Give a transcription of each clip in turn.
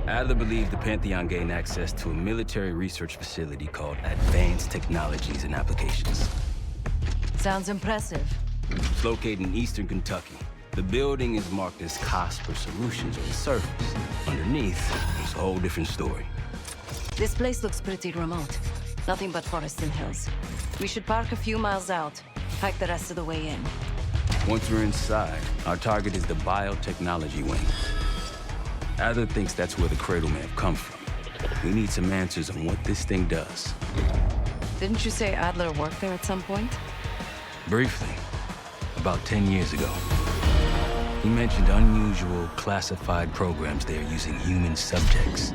Adler believed the Pantheon gained access to a military research facility called Advanced Technologies and Applications. Sounds impressive. It's located in eastern Kentucky. The building is marked as Cosper Solutions on the surface. Underneath, it's a whole different story. This place looks pretty remote. Nothing but forests and hills. We should park a few miles out, hike the rest of the way in. Once we're inside, our target is the biotechnology wing. Adler thinks that's where the Cradle may have come from. We need some answers on what this thing does. Didn't you say Adler worked there at some point? Briefly, about 10 years ago. He mentioned unusual, classified programs there using human subjects.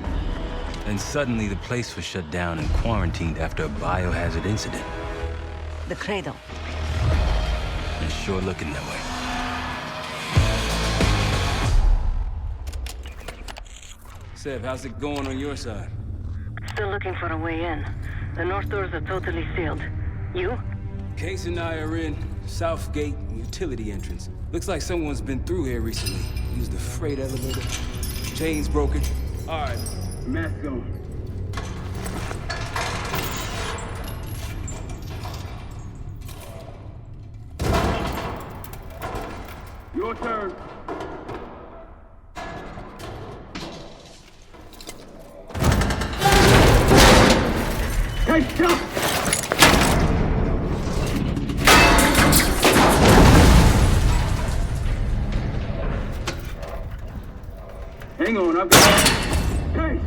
And suddenly the place was shut down and quarantined after a biohazard incident. The Cradle. It's sure looking that way. Seb, how's it going on your side? Still looking for a way in. The north doors are totally sealed. You? Case and I are in South Gate utility entrance. Looks like someone's been through here recently. Used the freight elevator. Chains broken. All right, mask on. Your turn. Hey, stop! Hang on, I've got... Hey!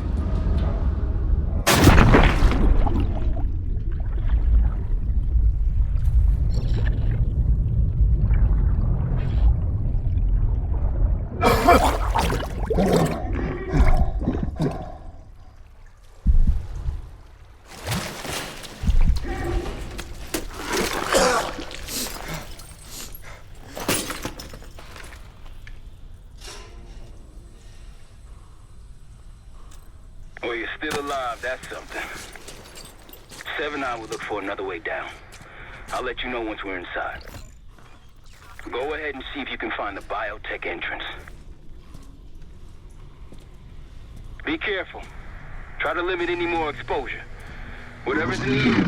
Well, you're still alive, that's something. Seven and I will look for another way down. I'll let you know once we're inside. Go ahead and see if you can find the biotech entrance. Be careful. Try to limit any more exposure. Whatever's needed.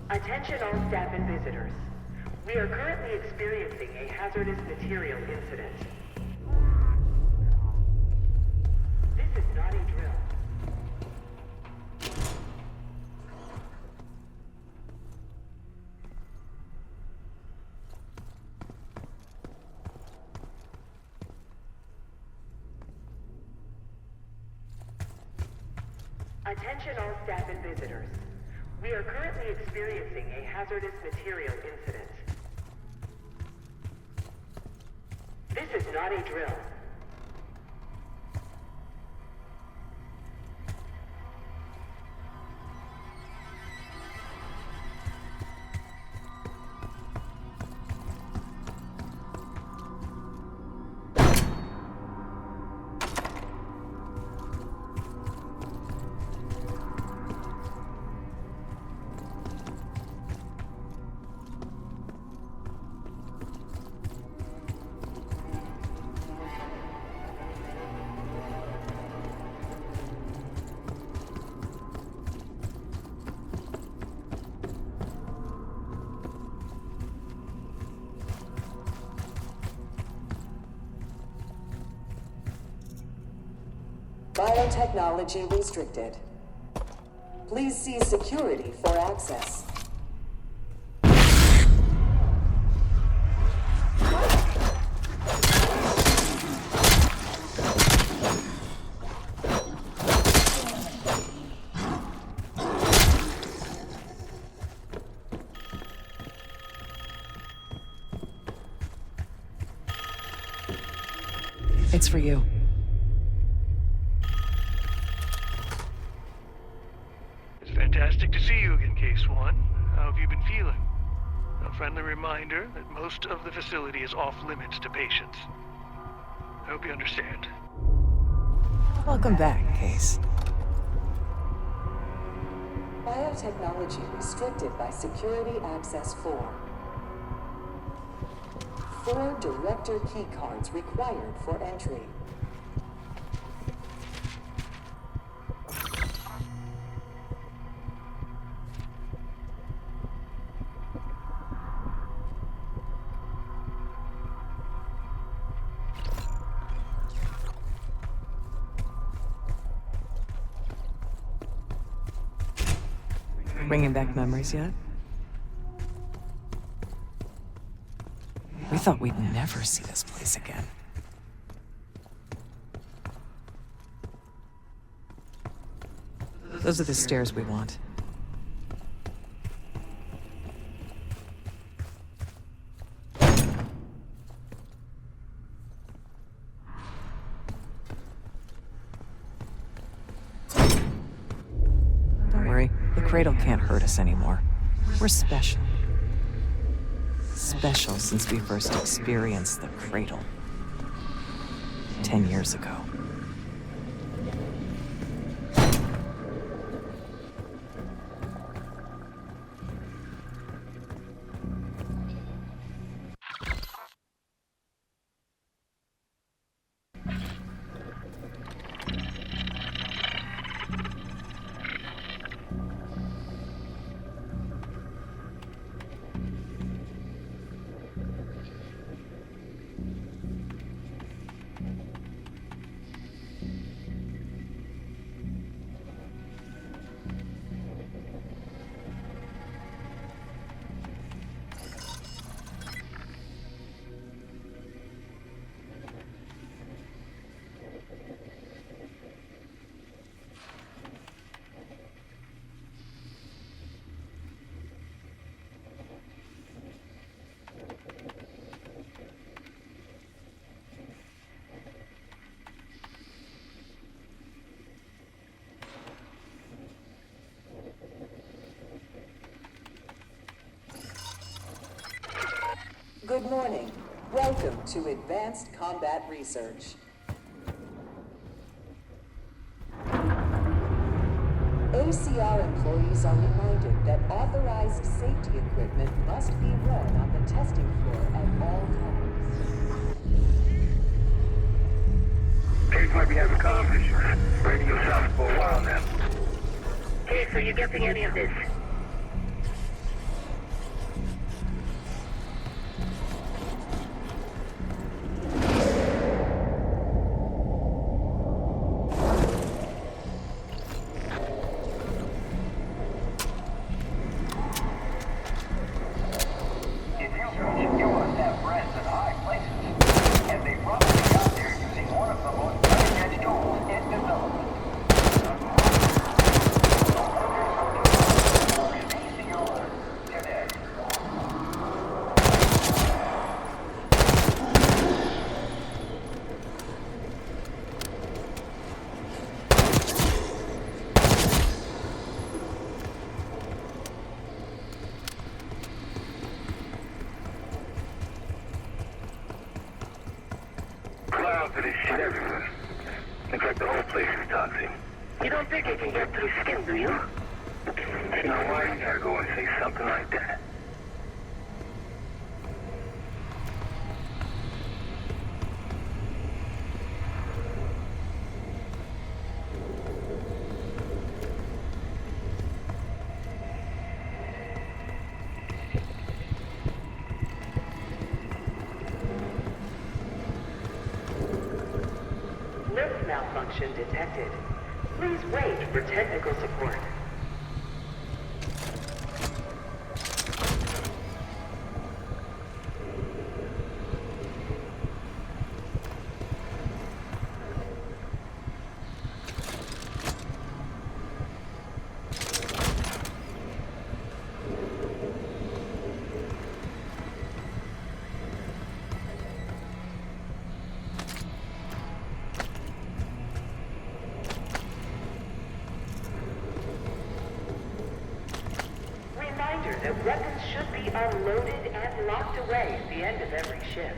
Attention all staff and visitors. We are currently experiencing a hazardous material incident. This is not a drill. Attention all staff and visitors. We are currently experiencing a hazardous material incident. This is not a drill. Biotechnology restricted. Please see security for access. It's for you. Fantastic to see you again, Case 1. How have you been feeling? A friendly reminder that most of the facility is off limits to patients. I hope you understand. Welcome back, Case. Biotechnology restricted by Security Access 4. 4 director keycards required for entry. Bringing back memories yet? We thought we'd never see this place again. Those are the stairs we want. Don't worry, the cradle can't hurt us anymore. We're special. Special since we first experienced the cradle 10 years ago. Good morning. Welcome to Advanced Combat Research. ACR employees are reminded that authorized safety equipment must be worn on the testing floor at all times. Case might be having conversation. Radio silent for a while now. Case, are you getting any of this? of this shit everywhere. Looks like the whole place is toxic. You don't think it can get through skin, do you? You know why you gotta go and say something like that? Lift malfunction detected. Please wait for technical support. Reminder that weapons should be unloaded and locked away at the end of every shift.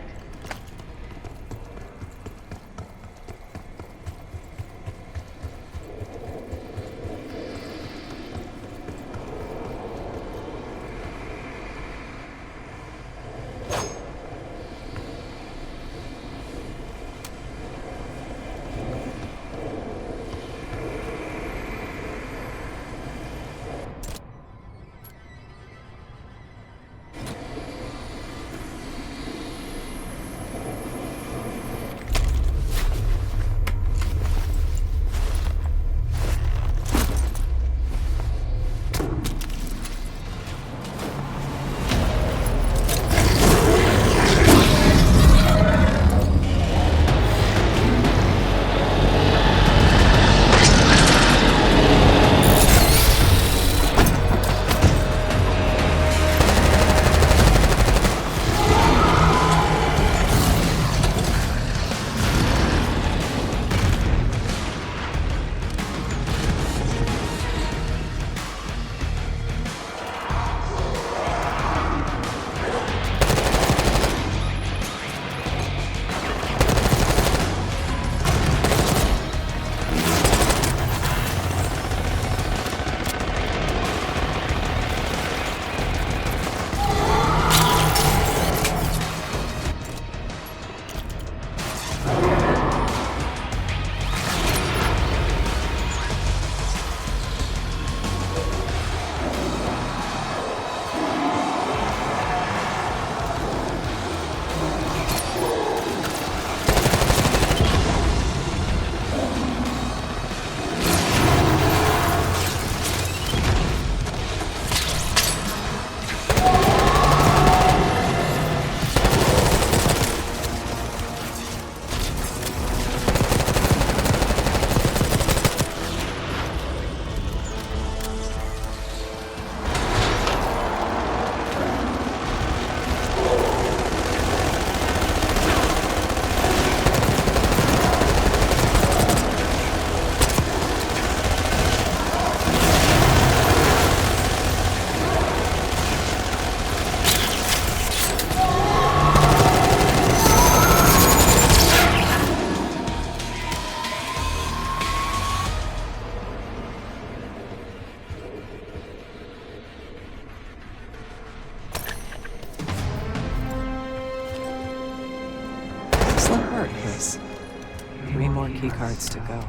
Keycards to go.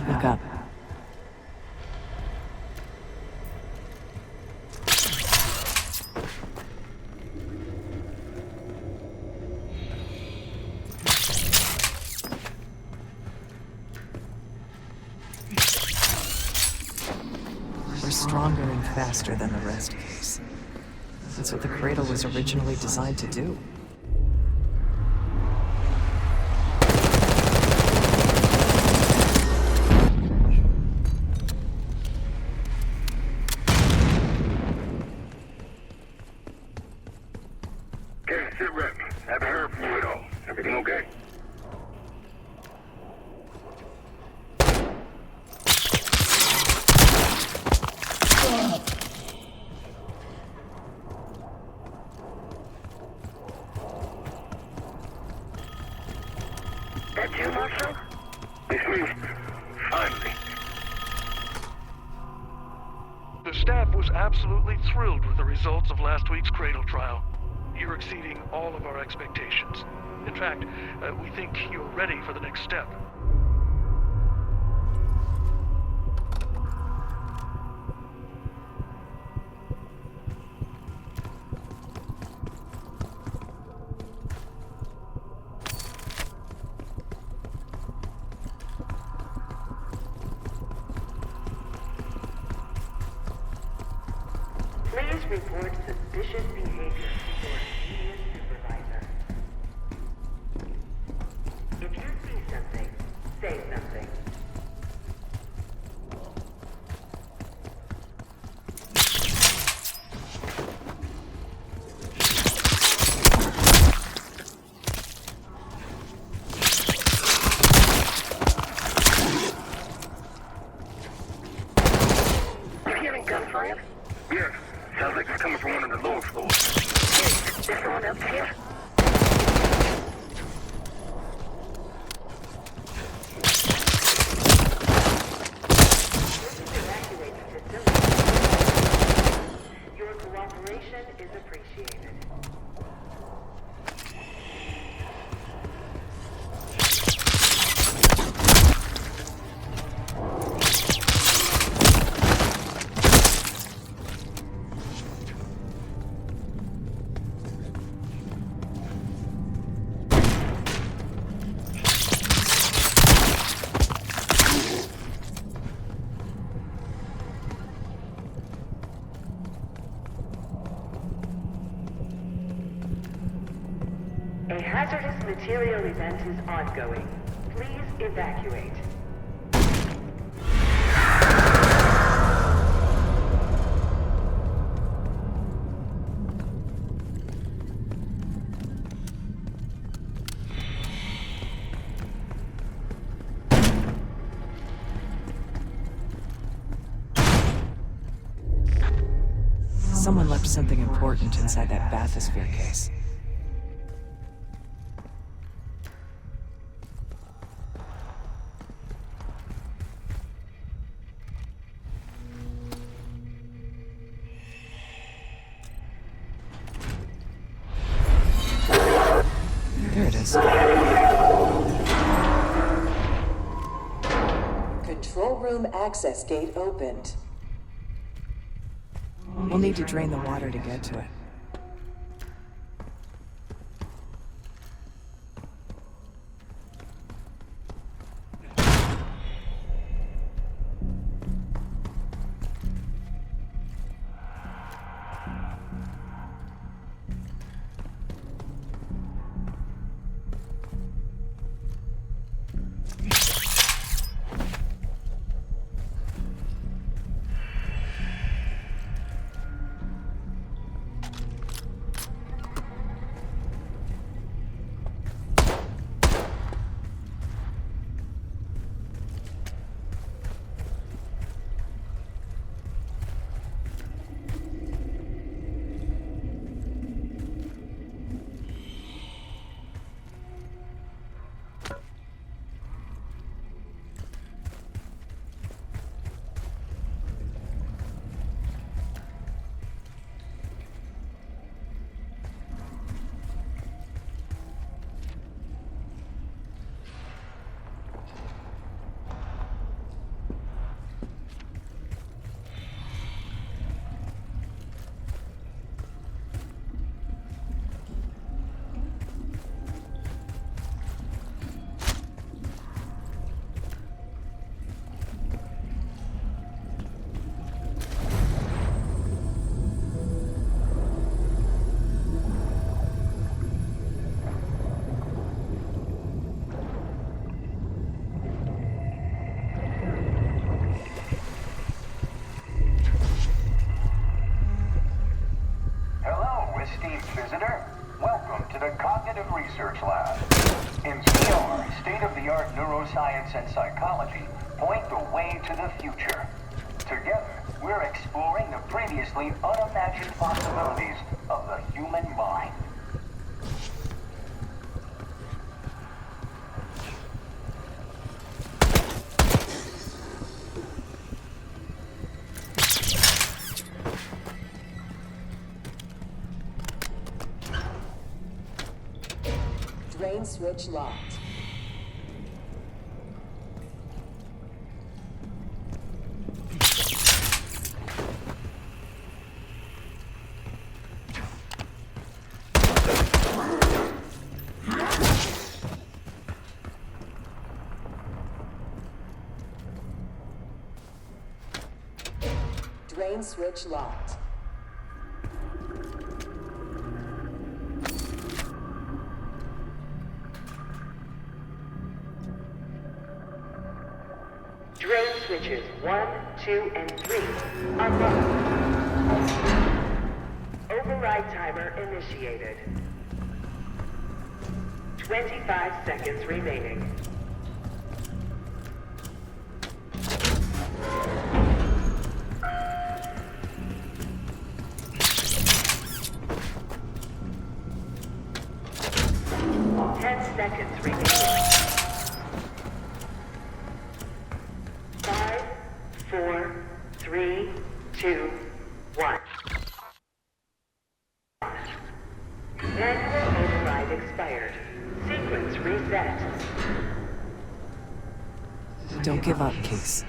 Look up. We're stronger and faster than the rest case. That's what the cradle was originally designed to do. you, Marshall? It's me. Finally. The staff was absolutely thrilled with the results of last week's Cradle trial. You're exceeding all of our expectations. In fact, we think you're ready for the next step. Please report suspicious behavior to your immediate supervisor. If you see something, say something. You hearing gunfire? Yes. Sounds like it's coming from one of the lower floors. Hey, there's someone up here? Evacuate the facility. Your cooperation is appreciated. A hazardous material event is ongoing. Please evacuate. Someone left something important inside that bathysphere case. There it is. Control room access gate opened. We'll need to drain the water to get to it. Research Lab. In CR, state-of-the-art neuroscience and psychology point the way to the future. Together, we're exploring the previously unimagined possibilities of the human mind. Drain switch locked. Drain switch locked. Drain switches 1, 2, and 3 unlocked. Override timer initiated. 25 seconds remaining. Seconds remaining. 5, 4, 3, 2, 1. Manual override expired. Sequence reset. Don't give up, Case.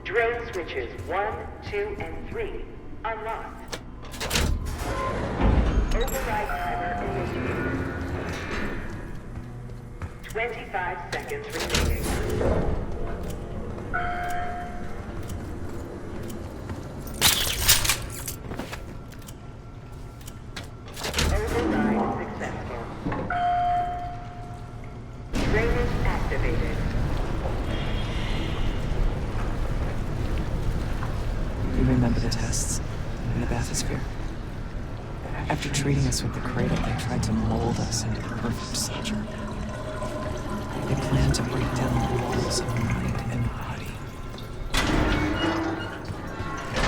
Drone switches 1, 2, and 3 unlocked. Override timer initiated. 25 seconds remaining. Override successful. Drainage activated. You remember the tests in the bathysphere? After treating us with the cradle, they tried to mold us into the perfect soldier. They planned to break down the walls of mind and body.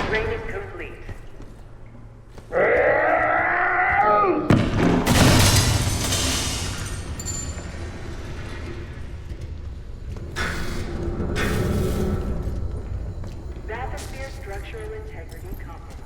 Training complete. Bathysphere structural integrity compromised.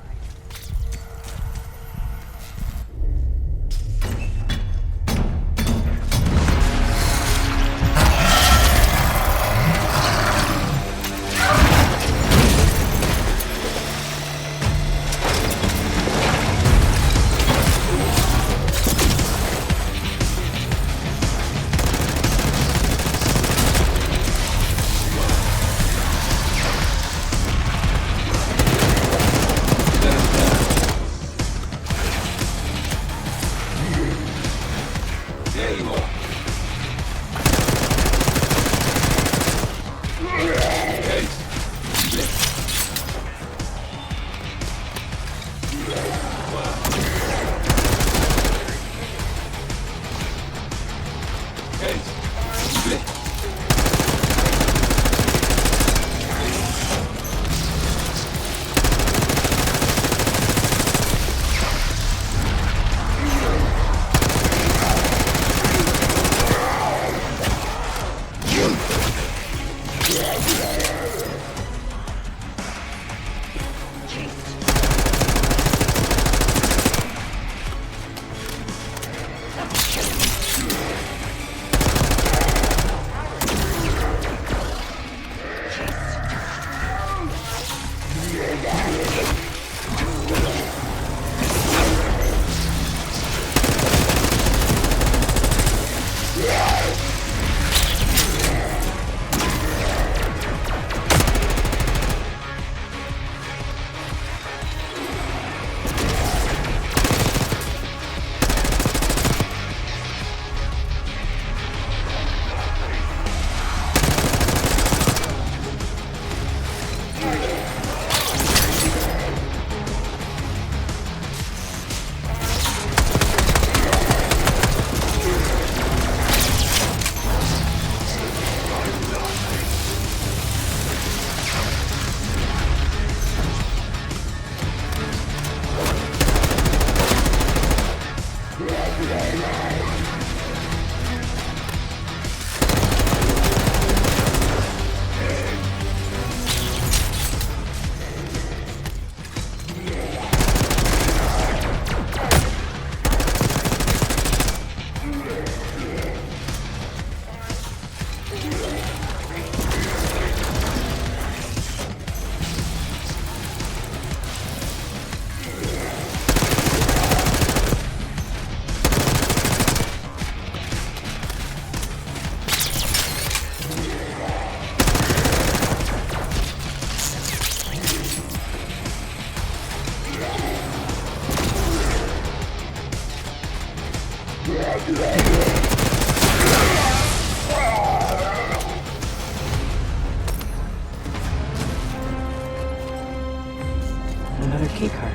Another keycard.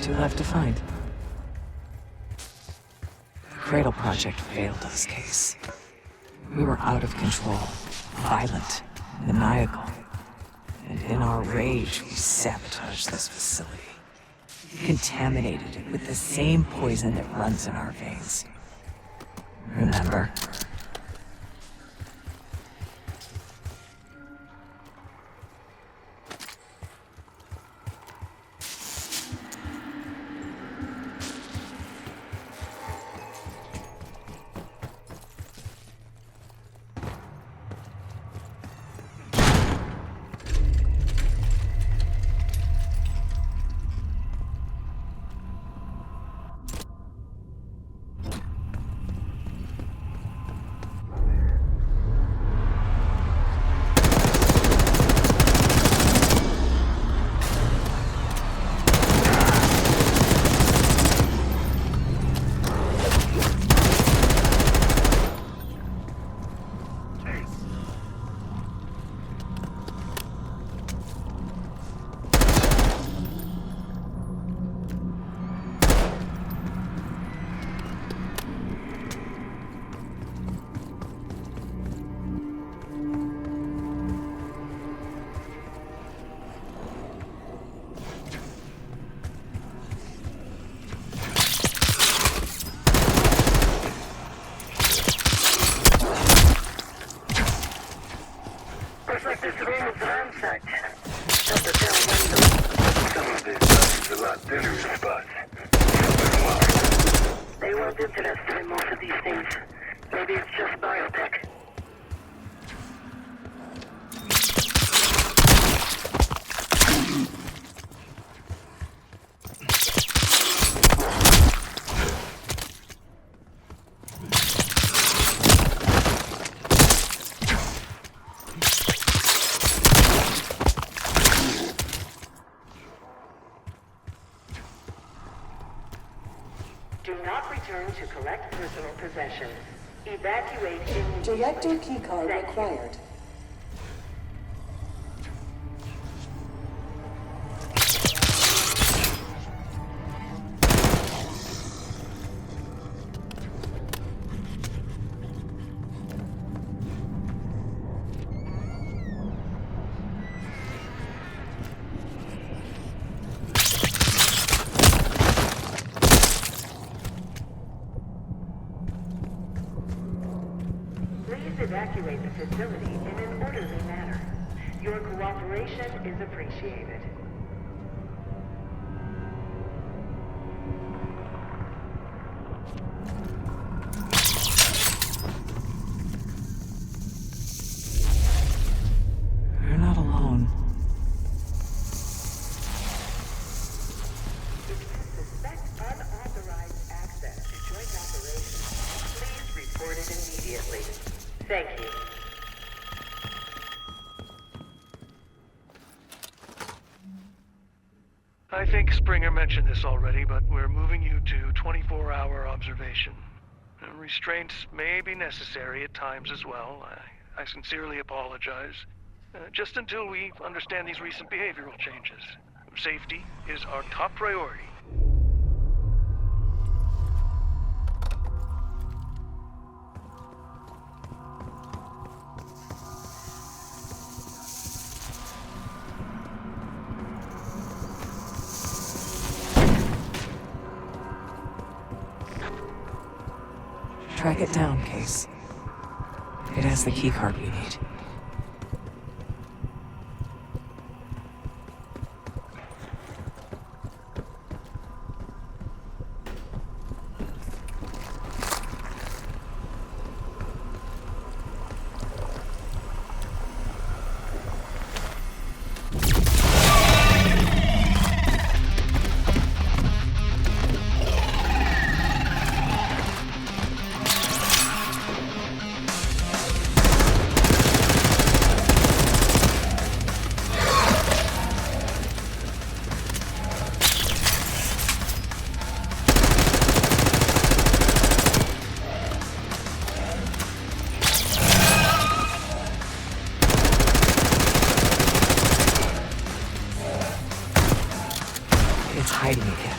2 left to find. The Cradle Project failed us, Case. We were out of control, violent, maniacal. And in our rage, we sabotaged this facility. Contaminated it with the same poison that runs in our veins. Remember? Do not return to collect personal possessions. Evacuate immediately. Director keycard required. Evacuate the facility in an orderly manner. Your cooperation is appreciated. You're not alone. If you suspect unauthorized access to joint operations, please report it immediately. Thank you. I think Springer mentioned this already, but we're moving you to 24-hour observation. Restraints may be necessary at times as well. I sincerely apologize. Just until we understand these recent behavioral changes. Safety is our top priority. Track it down, Case. It has the keycard we need. Hiding again.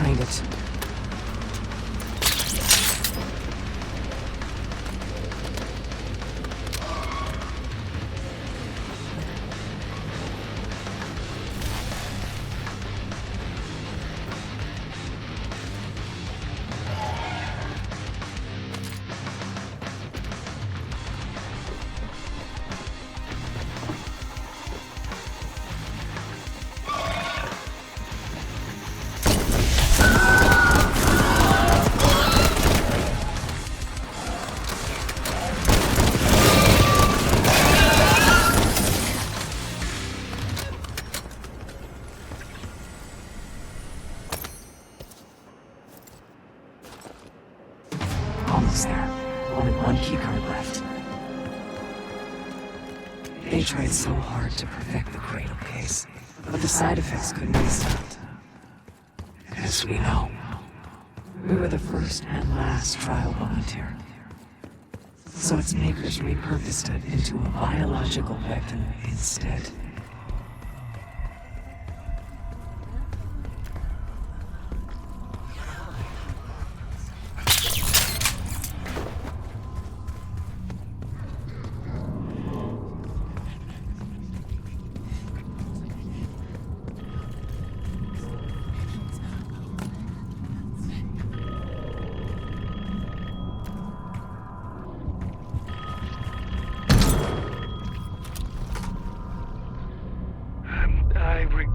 Find it. Almost there. Only one keycard left. They tried so hard to perfect the cradle case, but the side effects couldn't be stopped. As we know, we were the first and last trial volunteer. So its makers repurposed it into a biological weapon instead.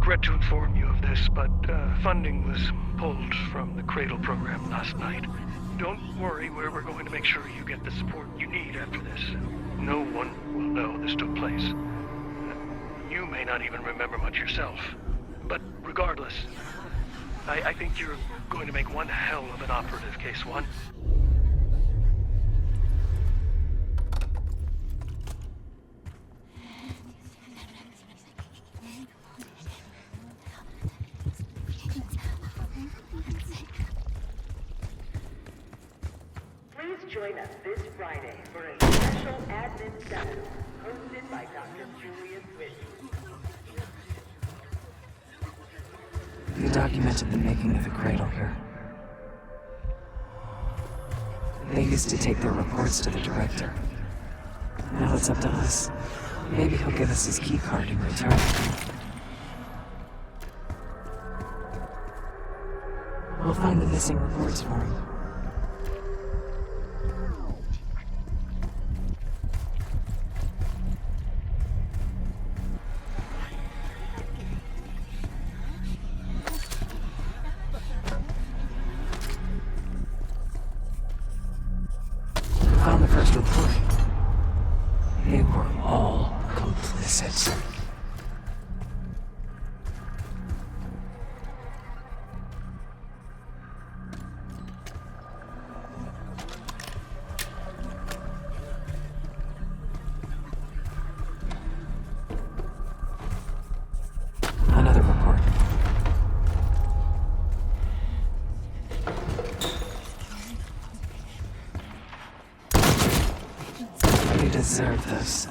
regret to inform you of this, but funding was pulled from the Cradle program last night. Don't worry, we're going to make sure you get the support you need after this. No one will know this took place. You may not even remember much yourself. But regardless, I think you're going to make one hell of an operative, Case 1. Please join us this Friday for a special admin session hosted by Dr. Julius Witt. You documented the making of the Cradle here. They used to take their reports to the director. Now it's up to us. Maybe he'll give us his key card in return. We'll find the missing reports for him. Found the first report. They were all complicit. Another report. You deserve this.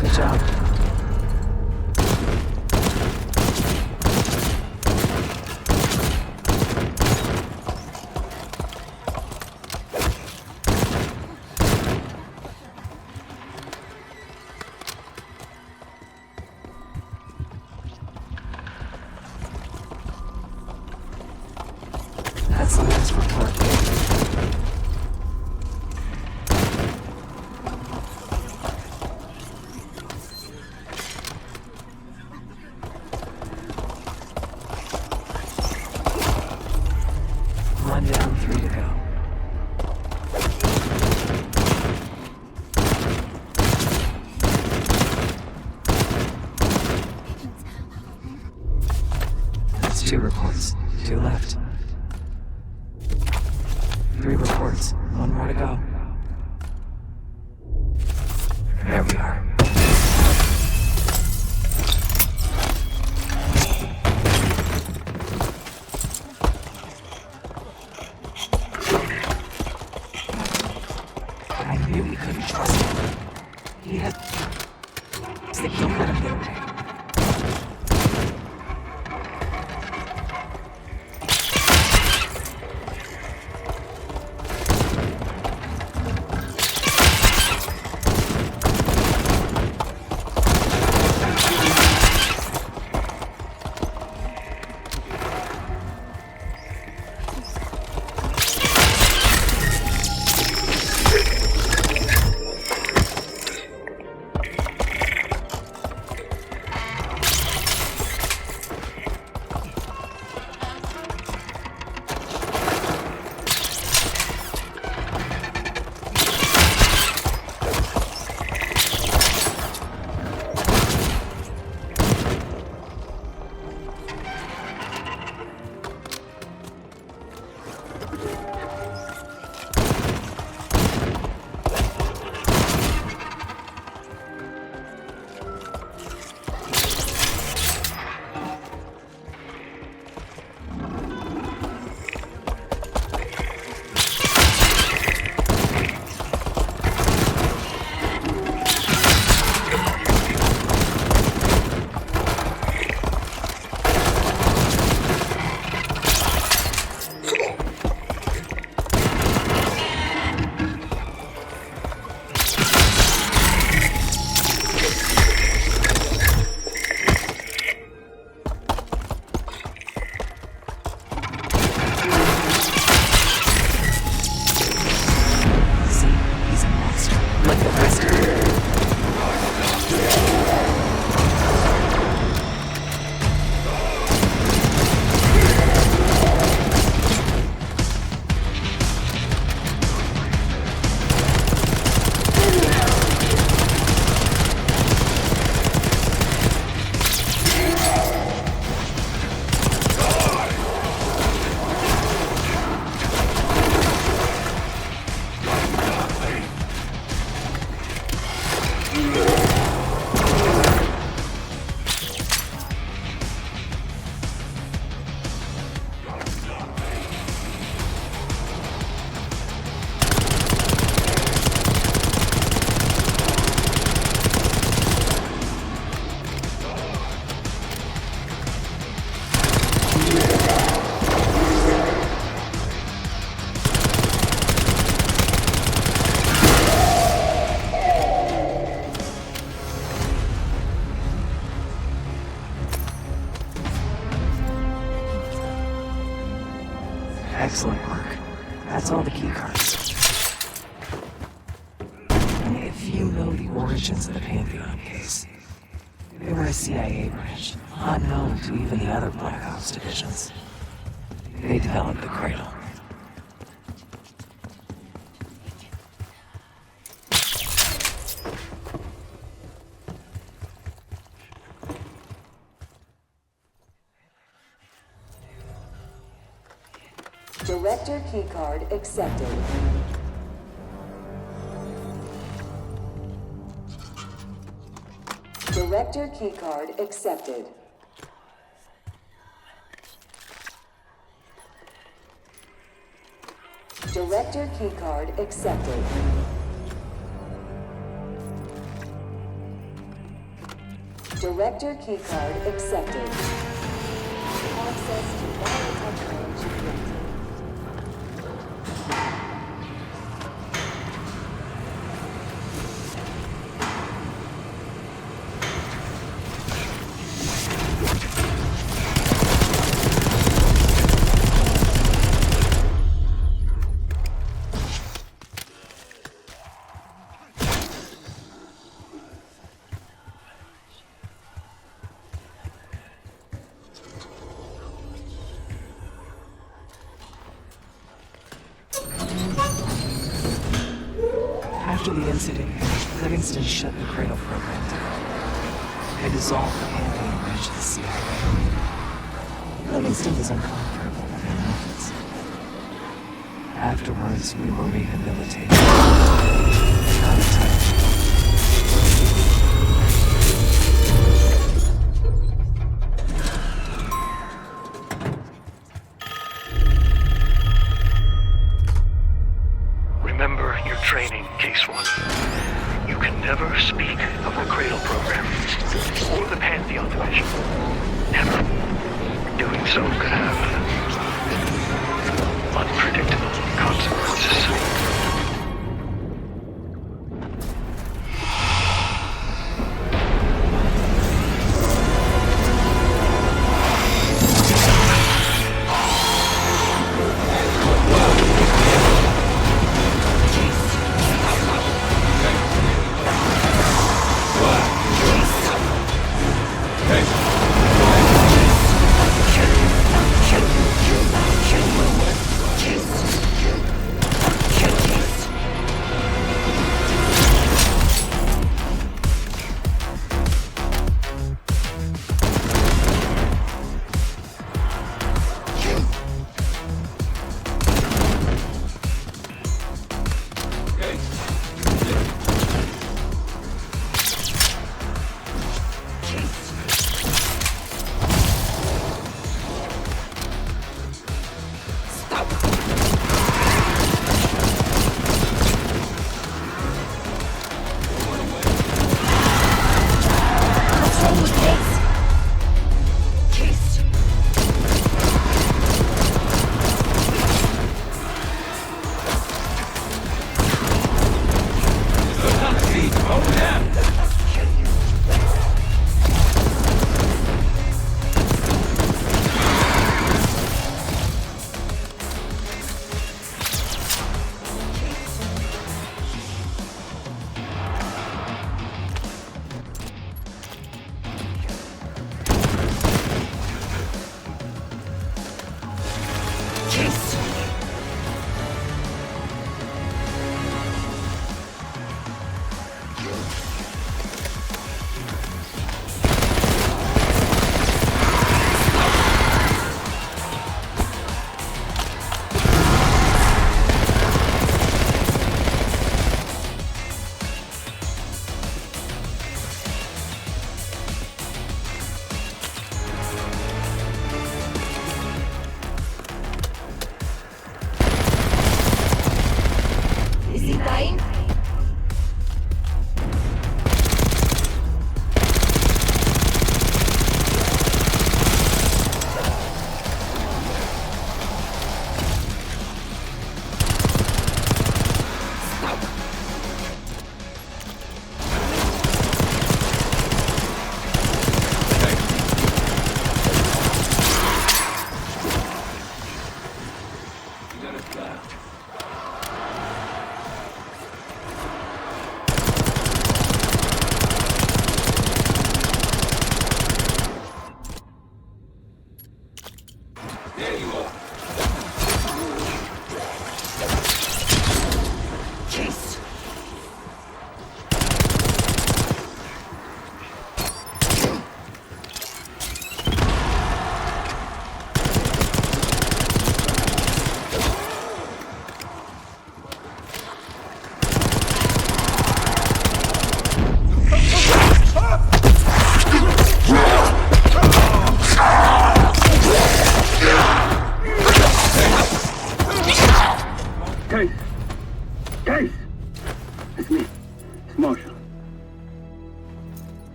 Good job. That's the last report. One down, 3 to go. That's 2 reports. 2 left. 3 reports. 1 more to go. There we are. I knew we couldn't trust him. He had... Stick to him. origins of the Pantheon case. They were a CIA branch, unknown to even the other Black Ops divisions. They developed the Cradle. Director keycard accepted. Director keycard accepted. Director keycard accepted. Director keycard accepted. Access to biotechnology granted. After the incident, Livingston shut the Cradle program down. They dissolved the Pantheon branch of the CIA. Livingston was uncomfortable with their methods. Afterwards, we were rehabilitated. Out of touch. Remember your training, Case 1. You can never speak of the Cradle program or the Pantheon division. Never. Doing so could have unpredictable consequences.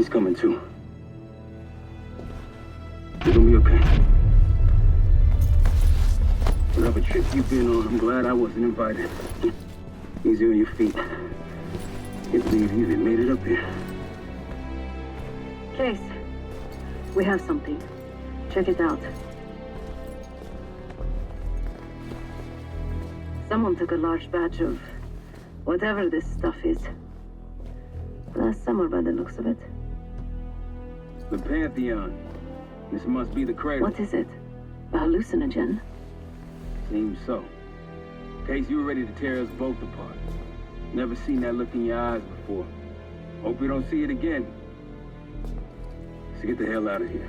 He's coming too. You're gonna be okay. Whatever trip you've been on, I'm glad I wasn't invited. Easy on your feet. Can't believe you even made it up here. Case, we have something. Check it out. Someone took a large batch of whatever this stuff is. Last summer, by the looks of it. The Pantheon. This must be the cradle. What is it? A hallucinogen? Seems so. Case, you were ready to tear us both apart. Never seen that look in your eyes before. Hope we don't see it again. Let's get the hell out of here.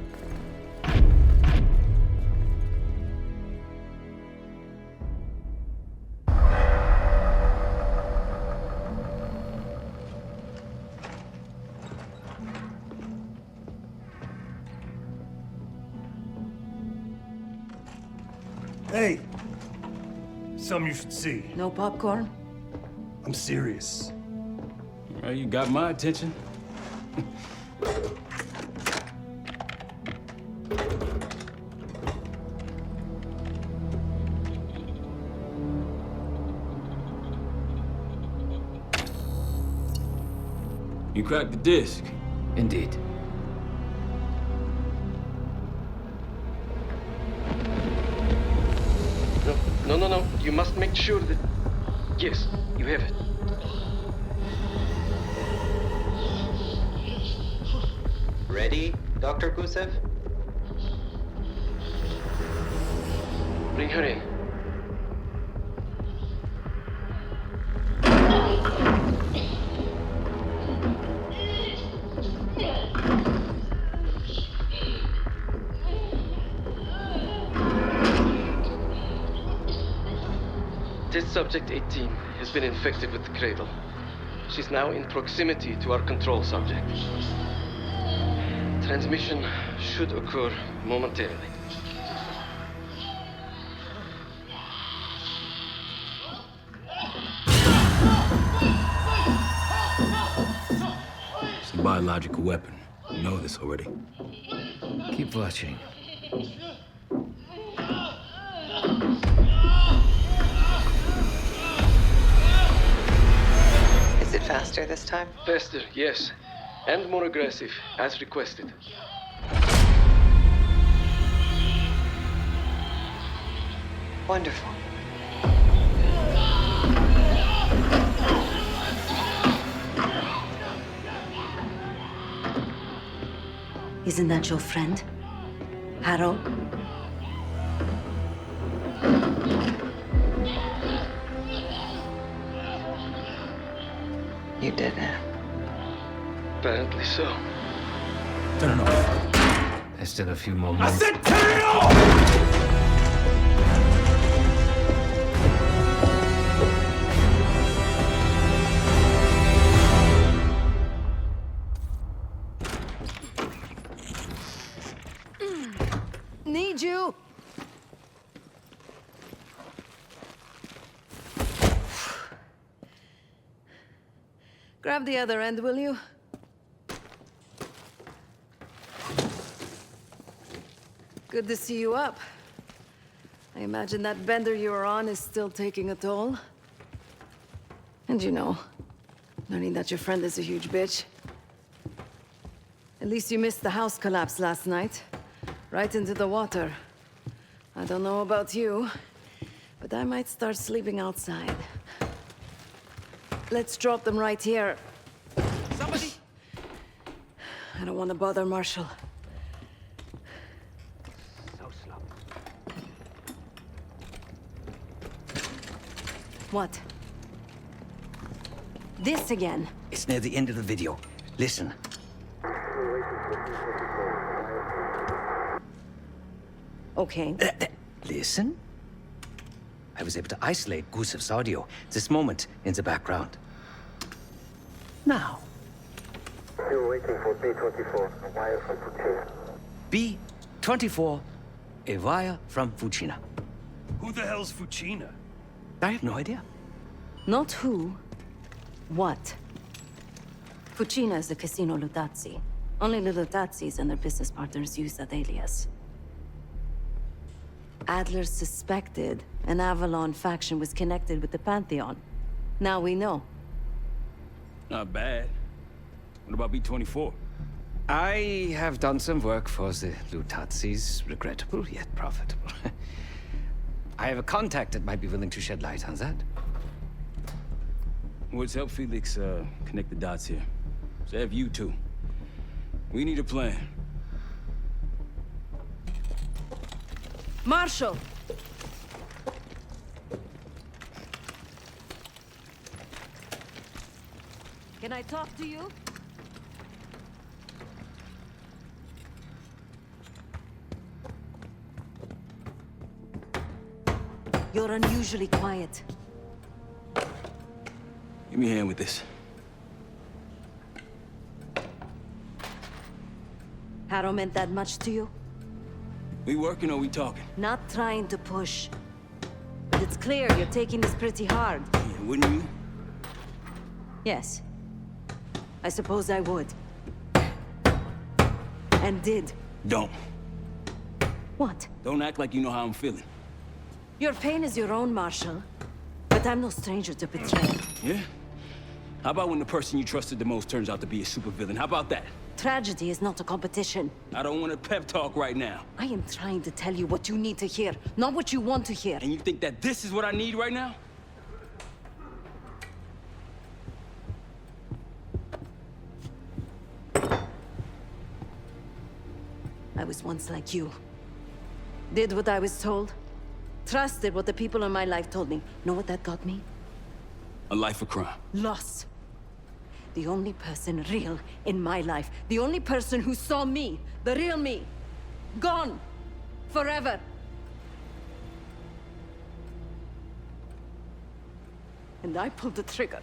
Hey! Something you should see. No popcorn? I'm serious. Well, you got my attention. You cracked the disc. Indeed. No. You must make sure that... Yes, you have it. Ready, Dr. Gusev? Bring her in. Test subject 18 has been infected with the cradle. She's now in proximity to our control subject. Transmission should occur momentarily. It's a biological weapon. You know this already. Keep watching. Is it faster this time? Faster, yes. And more aggressive, as requested. Wonderful. Isn't that your friend? Harrow? You did it. Apparently so. Turn it off. There's still a few more minutes. I said turn it off! Need you! Grab the other end, will you? Good to see you up. I imagine that bender you were on is still taking a toll. And you know, learning that your friend is a huge bitch. At least you missed the house collapse last night. Right into the water. I don't know about you, but I might start sleeping outside. Let's drop them right here. Somebody! I don't want to bother Marshall. So slow. What? This again? It's near the end of the video. Listen. Okay. Listen. I was able to isolate Gusev's audio this moment in the background. Now. Still waiting for B-24, a wire from Fuchina. B-24, a wire from Fuchina. Who the hell's Fuchina? I have no idea. Not who, what. Fucina is the Casino Lutazzi. Only the Lutzis and their business partners use that alias. Adler suspected an Avalon faction was connected with the Pantheon. Now we know. Not bad. What about B-24? I have done some work for the Lutzis, regrettable yet profitable. I have a contact that might be willing to shed light on that. Woods, help Felix connect the dots here. So have you two. We need a plan. Marshall! Can I talk to you? You're unusually quiet. Give me a hand with this. Harrow meant that much to you? We working or we talking? Not trying to push. But it's clear you're taking this pretty hard. Yeah, wouldn't you? Yes. I suppose I would. And did. Don't. What? Don't act like you know how I'm feeling. Your pain is your own, Marshall. But I'm no stranger to betrayal. Yeah? How about when the person you trusted the most turns out to be a supervillain? How about that? Tragedy is not a competition. I don't want a pep talk right now. I am trying to tell you what you need to hear, not what you want to hear. And you think that this is what I need right now? I was once like you. Did what I was told. Trusted what the people in my life told me. Know what that got me? A life of crime. Loss. The only person real in my life. The only person who saw me. The real me. Gone. Forever. And I pulled the trigger.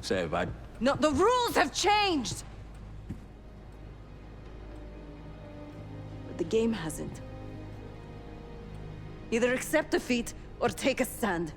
Sav, No, the rules have changed! But the game hasn't. Either accept defeat or take a stand.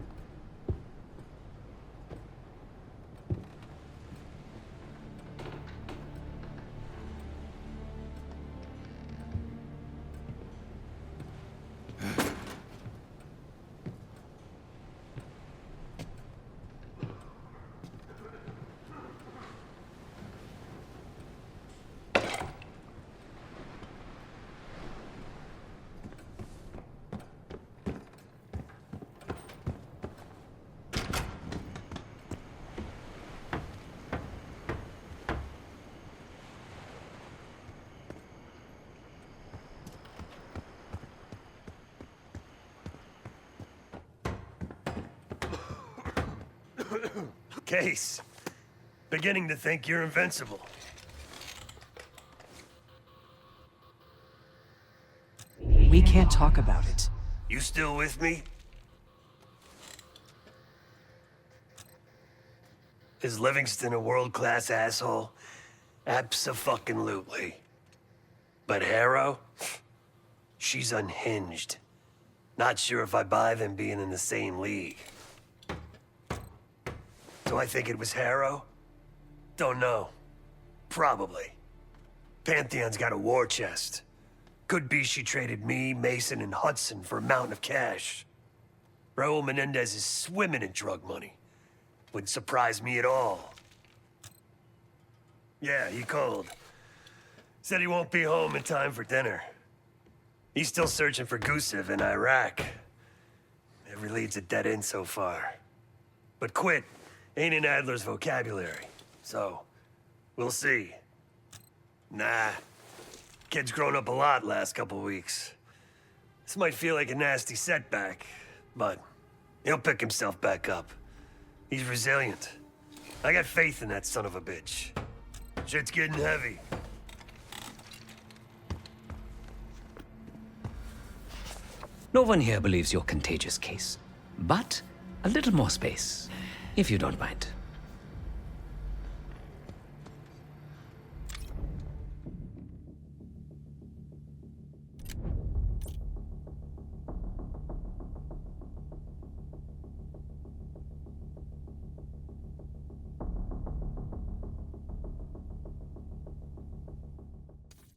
Case. Beginning to think you're invincible. We can't talk about it. You still with me? Is Livingston a world-class asshole? Abso-fucking-lutely. But Harrow? She's unhinged. Not sure if I buy them being in the same league. Do I think it was Harrow? Don't know. Probably. Pantheon's got a war chest. Could be she traded me, Mason, and Hudson for a mountain of cash. Raul Menendez is swimming in drug money. Wouldn't surprise me at all. Yeah, he called. Said he won't be home in time for dinner. He's still searching for Gusev in Iraq. Every lead's a dead end so far. But quit ain't in Adler's vocabulary, so we'll see. Nah, kid's grown up a lot last couple weeks. This might feel like a nasty setback, but he'll pick himself back up. He's resilient. I got faith in that son of a bitch. Shit's getting heavy. No one here believes you're contagious, Case. But a little more space, if you don't mind.